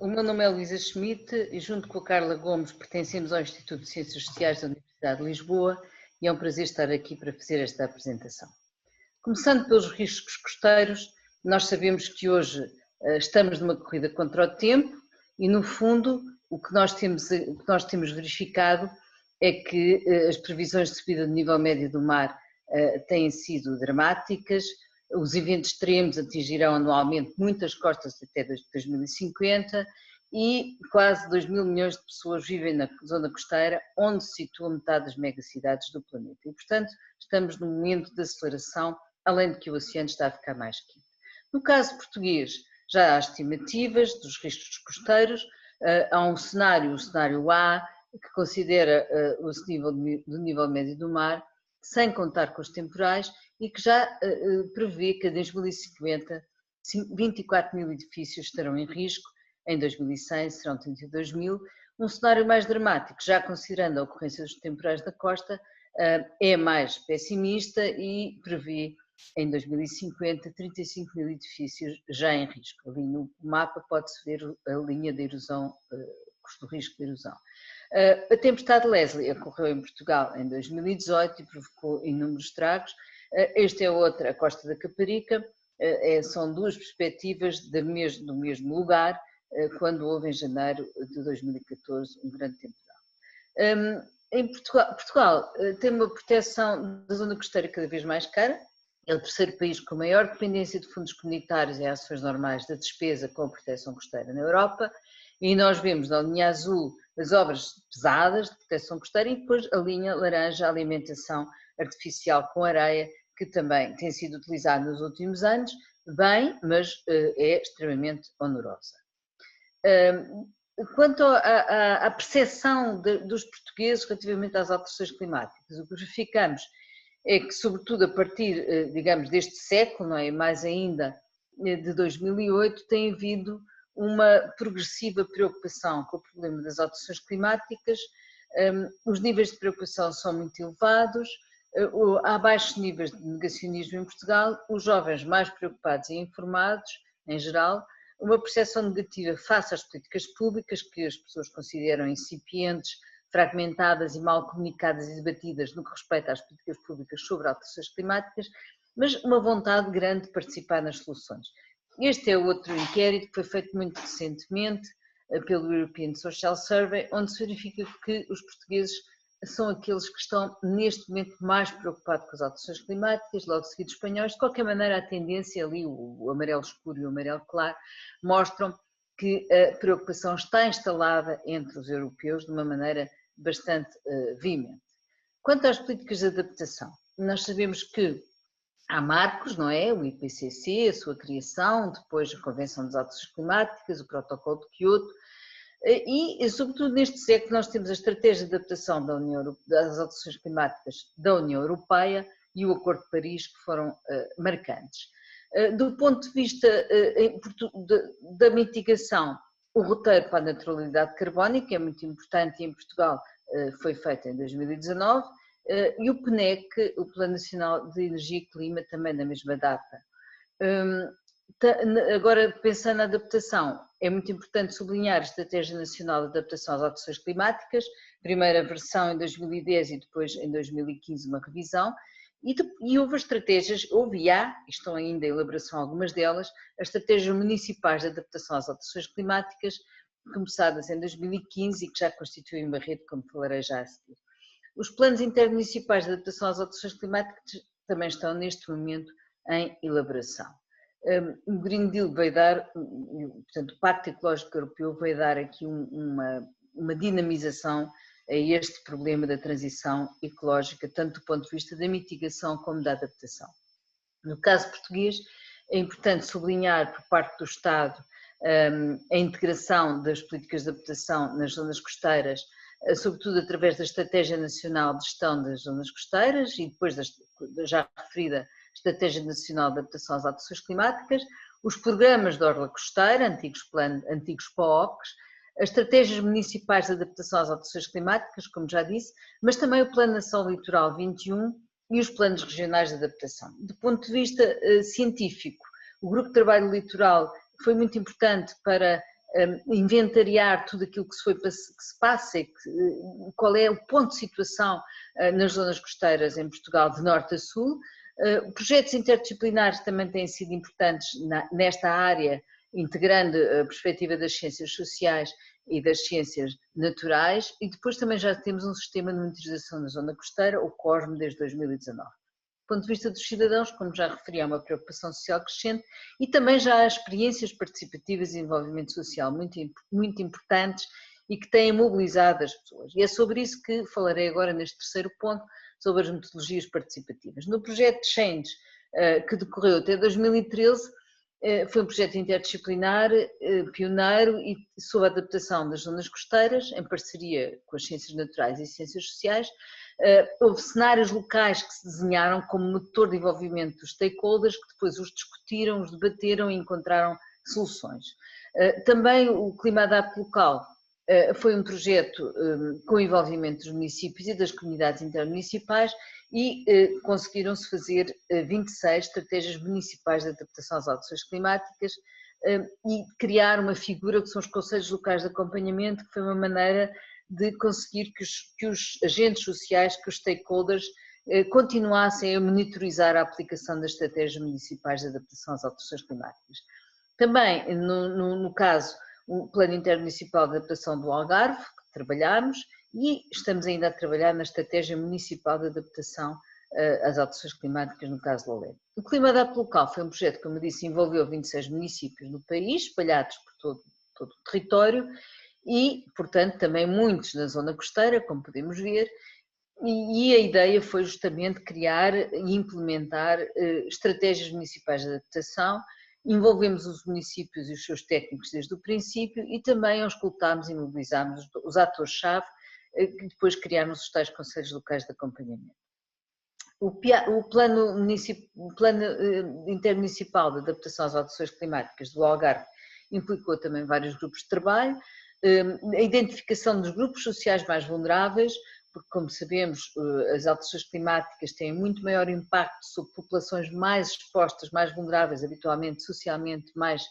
o meu nome é Luísa Schmidt e junto com a Carla Gomes pertencemos ao Instituto de Ciências Sociais da Universidade de Lisboa e é um prazer estar aqui para fazer esta apresentação. Começando pelos riscos costeiros, nós sabemos que hoje estamos numa corrida contra o tempo e no fundo o que nós temos verificado é que as previsões de subida do nível médio do mar têm sido dramáticas. Os eventos extremos atingirão anualmente muitas costas até 2050 e quase 2 mil milhões de pessoas vivem na zona costeira, onde se situa metade das megacidades do planeta. E, portanto, estamos num momento de aceleração, além de que o oceano está a ficar mais quente. No caso português, já há estimativas dos riscos costeiros, há um cenário, o cenário A, que considera o nível médio do mar, sem contar com os temporais, e que já prevê que em 2050 24 mil edifícios estarão em risco, em 2100 serão 32 mil. Um cenário mais dramático, já considerando a ocorrência dos temporais da costa, é mais pessimista e prevê em 2050 35 mil edifícios já em risco. Ali no mapa pode-se ver a linha de erosão, do risco de erosão. A tempestade Leslie ocorreu em Portugal em 2018 e provocou inúmeros estragos. Esta é outra, a Costa da Caparica, são duas perspectivas do mesmo lugar, quando houve em janeiro de 2014 um grande temporal. Em Portugal tem uma proteção da zona costeira cada vez mais cara, é o terceiro país com maior dependência de fundos comunitários e ações normais da despesa com a proteção costeira na Europa, e nós vemos na linha azul as obras pesadas de proteção costeira e depois a linha laranja, a alimentação artificial com areia, que também tem sido utilizada nos últimos anos, bem, mas é extremamente onerosa. Quanto à percepção dos portugueses relativamente às alterações climáticas, o que verificamos é que, sobretudo a partir, digamos, deste século, não é? Mais ainda de 2008, tem havido uma progressiva preocupação com o problema das alterações climáticas. Os níveis de preocupação são muito elevados, há baixos níveis de negacionismo em Portugal, os jovens mais preocupados e informados, em geral, uma percepção negativa face às políticas públicas, que as pessoas consideram incipientes, fragmentadas e mal comunicadas e debatidas no que respeita às políticas públicas sobre alterações climáticas, mas uma vontade grande de participar nas soluções. Este é outro inquérito que foi feito muito recentemente pelo European Social Survey, onde se verifica que os portugueses são aqueles que estão neste momento mais preocupados com as alterações climáticas, logo seguidos espanhóis. De qualquer maneira, a tendência ali, o amarelo escuro e o amarelo claro, mostram que a preocupação está instalada entre os europeus de uma maneira bastante veemente. Quanto às políticas de adaptação, nós sabemos que há marcos, não é? O IPCC, a sua criação, depois a Convenção das Alterações Climáticas, o Protocolo de Quioto, e sobretudo neste século nós temos a Estratégia de Adaptação das Alterações Climáticas da União Europeia e o Acordo de Paris, que foram marcantes. Do ponto de vista da mitigação, o roteiro para a neutralidade carbónica é muito importante e em Portugal foi feito em 2019, e o PNEC, o Plano Nacional de Energia e Clima, também na mesma data. Agora, pensando na adaptação, é muito importante sublinhar a Estratégia Nacional de Adaptação às Alterações Climáticas, primeira versão em 2010 e depois em 2015 uma revisão, e houve estratégias, e estão ainda em elaboração algumas delas, as estratégias municipais de adaptação às alterações climáticas, começadas em 2015 e que já constituem uma rede, como falarei já a seguir. Os planos intermunicipais de adaptação às alterações climáticas também estão neste momento em elaboração. O Green Deal vai dar, portanto, o Pacto Ecológico Europeu vai dar aqui uma dinamização a este problema da transição ecológica, tanto do ponto de vista da mitigação como da adaptação. No caso português, é importante sublinhar por parte do Estado a integração das políticas de adaptação nas zonas costeiras, sobretudo através da Estratégia Nacional de Gestão das Zonas Costeiras e depois da já referida Estratégia Nacional de Adaptação às Alterações Climáticas, os programas de orla costeira, antigos POOCs, as estratégias municipais de adaptação às alterações climáticas, como já disse, mas também o Plano Nacional Litoral 21 e os planos regionais de adaptação. Do ponto de vista científico, o Grupo de Trabalho Litoral foi muito importante para inventariar tudo aquilo que se passa e qual é o ponto de situação nas zonas costeiras em Portugal de norte a sul. Projetos interdisciplinares também têm sido importantes nesta área, integrando a perspectiva das ciências sociais e das ciências naturais, e depois também já temos um sistema de monitorização da zona costeira, o COSME, desde 2019. Do ponto de vista dos cidadãos, como já referi, há uma preocupação social crescente e também já há experiências participativas e envolvimento social muito importantes e que têm mobilizado as pessoas. E é sobre isso que falarei agora neste terceiro ponto, sobre as metodologias participativas. No projeto Change, que decorreu até 2013, foi um projeto interdisciplinar, pioneiro e sob a adaptação das zonas costeiras, em parceria com as ciências naturais e ciências sociais. Houve cenários locais que se desenharam como motor de envolvimento dos stakeholders, que depois os discutiram, os debateram e encontraram soluções. Também o Clima Adapte Local foi um projeto com o envolvimento dos municípios e das comunidades intermunicipais e conseguiram-se fazer 26 estratégias municipais de adaptação às alterações climáticas e criar uma figura que são os conselhos locais de acompanhamento, que foi uma maneira de conseguir que os agentes sociais, que os stakeholders continuassem a monitorizar a aplicação das estratégias municipais de adaptação às alterações climáticas. Também, no caso, o Plano Intermunicipal de Adaptação do Algarve, que trabalhámos, e estamos ainda a trabalhar na Estratégia Municipal de Adaptação às Alterações Climáticas, no caso de Lolé. O Clima Adapte Local foi um projeto, como eu disse, envolveu 26 municípios no país, espalhados por todo o território, e, portanto, também muitos na zona costeira, como podemos ver, e a ideia foi justamente criar e implementar estratégias municipais de adaptação. Envolvemos os municípios e os seus técnicos desde o princípio e também auscultámos e mobilizámos os atores-chave que depois criámos os tais conselhos locais de acompanhamento. O plano intermunicipal de adaptação às alterações climáticas do Algarve implicou também vários grupos de trabalho, a identificação dos grupos sociais mais vulneráveis, porque, como sabemos, as alterações climáticas têm muito maior impacto sobre populações mais expostas, mais vulneráveis, habitualmente socialmente mais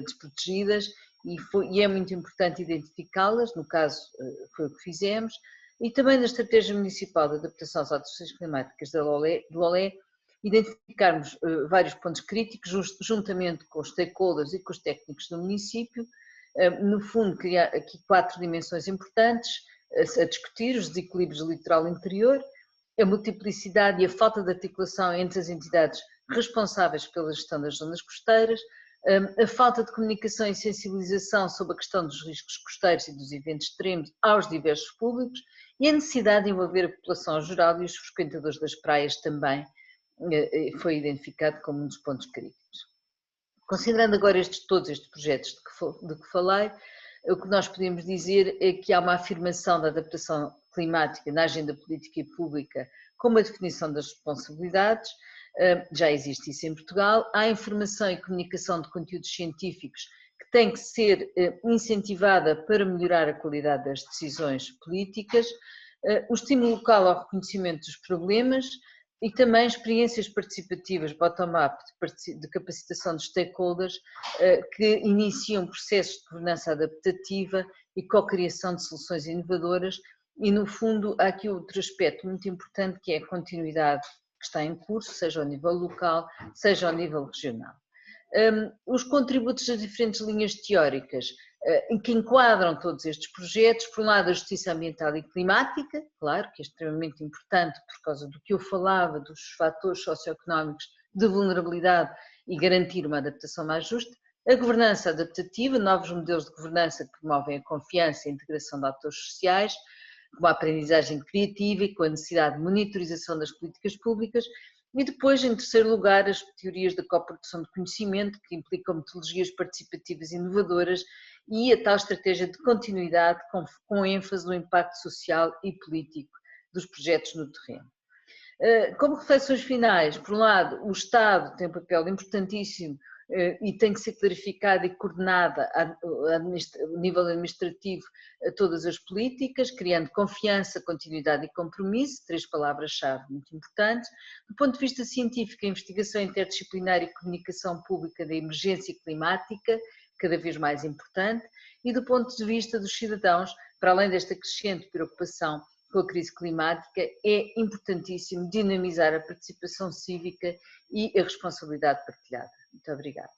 desprotegidas, e é muito importante identificá-las, no caso foi o que fizemos, e também na Estratégia Municipal de Adaptação às Alterações Climáticas de Lolé, identificarmos vários pontos críticos, juntamente com os stakeholders e com os técnicos do município, no fundo criar aqui 4 dimensões importantes a discutir: os desequilíbrios do litoral interior, a multiplicidade e a falta de articulação entre as entidades responsáveis pela gestão das zonas costeiras, a falta de comunicação e sensibilização sobre a questão dos riscos costeiros e dos eventos extremos aos diversos públicos e a necessidade de envolver a população geral e os frequentadores das praias também foi identificado como um dos pontos críticos. Considerando agora todos estes projetos de que falei, o que nós podemos dizer é que há uma afirmação da adaptação climática na agenda política e pública com uma definição das responsabilidades, já existe isso em Portugal, há informação e comunicação de conteúdos científicos que tem que ser incentivada para melhorar a qualidade das decisões políticas, o estímulo local ao reconhecimento dos problemas e também experiências participativas bottom-up de capacitação dos stakeholders que iniciam processos de governança adaptativa e co-criação de soluções inovadoras e, no fundo, há aqui outro aspecto muito importante que é a continuidade que está em curso, seja ao nível local, seja ao nível regional. Os contributos das diferentes linhas teóricas em que enquadram todos estes projetos, por um lado a justiça ambiental e climática, claro que é extremamente importante por causa do que eu falava, dos fatores socioeconómicos de vulnerabilidade e garantir uma adaptação mais justa, a governança adaptativa, novos modelos de governança que promovem a confiança e a integração de atores sociais, com a aprendizagem criativa e com a necessidade de monitorização das políticas públicas, e depois, em terceiro lugar, as teorias da coprodução de conhecimento, que implicam metodologias participativas inovadoras e a tal estratégia de continuidade com ênfase no impacto social e político dos projetos no terreno. Como reflexões finais, por um lado, o Estado tem um papel importantíssimo e tem que ser clarificada e coordenada a nível administrativo a todas as políticas, criando confiança, continuidade e compromisso, 3 palavras-chave muito importantes. Do ponto de vista científico, a investigação interdisciplinar e comunicação pública da emergência climática, cada vez mais importante, e do ponto de vista dos cidadãos, para além desta crescente preocupação com a crise climática, é importantíssimo dinamizar a participação cívica e a responsabilidade partilhada. Muito obrigada.